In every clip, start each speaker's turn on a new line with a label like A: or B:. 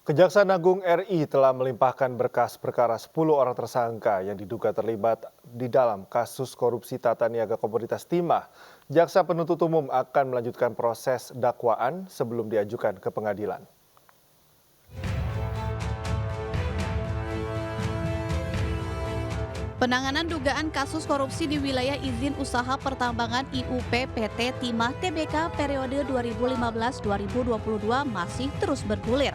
A: Kejaksaan Agung RI telah melimpahkan berkas perkara 10 orang tersangka yang diduga terlibat di dalam kasus korupsi tata niaga komoditas timah. Jaksa penuntut umum akan melanjutkan proses dakwaan sebelum diajukan ke pengadilan.
B: Penanganan dugaan kasus korupsi di wilayah izin usaha pertambangan IUP PT Timah Tbk periode 2015-2022 masih terus bergulir.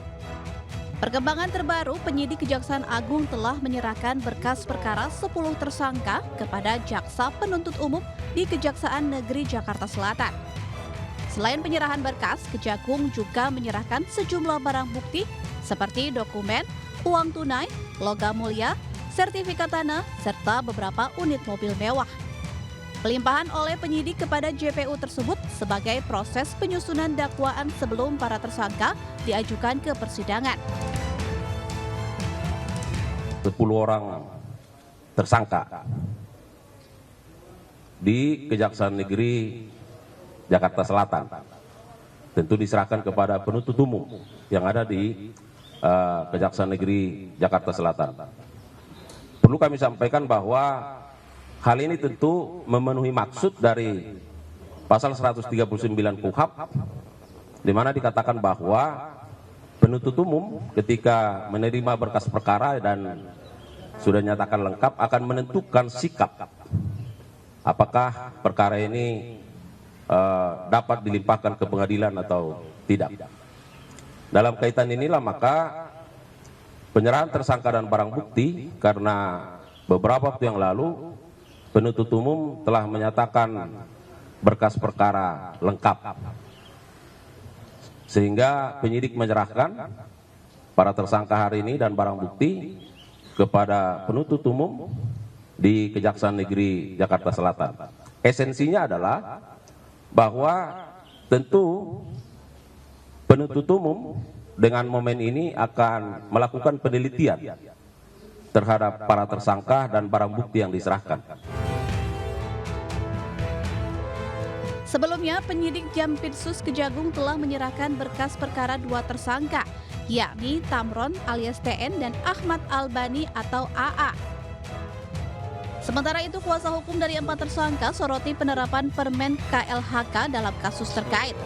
B: Perkembangan terbaru, penyidik Kejaksaan Agung telah menyerahkan berkas perkara 10 tersangka kepada Jaksa Penuntut Umum di Kejaksaan Negeri Jakarta Selatan. Selain penyerahan berkas, Kejagung juga menyerahkan sejumlah barang bukti seperti dokumen, uang tunai, logam mulia, sertifikat tanah, serta beberapa unit mobil mewah. Pelimpahan oleh penyidik kepada JPU tersebut sebagai proses penyusunan dakwaan sebelum para tersangka diajukan ke persidangan.
C: 10 orang tersangka di Kejaksaan Negeri Jakarta Selatan tentu diserahkan kepada penuntut umum yang ada di Kejaksaan Negeri Jakarta Selatan. Perlu kami sampaikan bahwa hal ini tentu memenuhi maksud dari pasal 139 KUHP, di mana dikatakan bahwa penuntut umum ketika menerima berkas perkara dan sudah nyatakan lengkap akan menentukan sikap apakah perkara ini dapat dilimpahkan ke pengadilan atau tidak. Dalam kaitan inilah maka penyerahan tersangka dan barang bukti, karena beberapa waktu yang lalu penuntut umum telah menyatakan berkas perkara lengkap, sehingga penyidik menyerahkan para tersangka hari ini dan barang bukti kepada penuntut umum di Kejaksaan Negeri Jakarta Selatan. Esensinya adalah bahwa tentu penuntut umum dengan momen ini akan melakukan penelitian terhadap para tersangka dan barang bukti yang diserahkan.
B: Sebelumnya, penyidik Jampitsus Kejagung telah menyerahkan berkas perkara 2 tersangka, yakni Tamron alias TN dan Ahmad Albani atau AA. Sementara itu, kuasa hukum dari 4 tersangka soroti penerapan Permen KLHK dalam kasus terkait.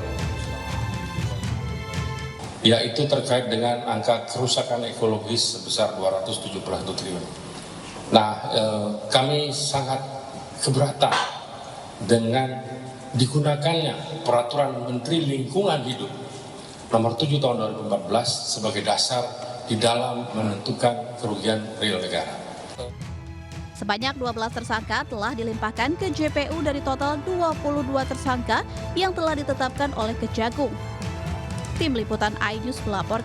D: Yaitu terkait dengan angka kerusakan ekologis sebesar 271 triliun. Nah, kami sangat keberatan dengan digunakannya Peraturan Menteri Lingkungan Hidup Nomor 7 Tahun 2014 sebagai dasar di dalam menentukan kerugian real negara.
B: Sebanyak 12 tersangka telah dilimpahkan ke JPU dari total 22 tersangka yang telah ditetapkan oleh Kejagung. Tim Liputan iNews melaporkan.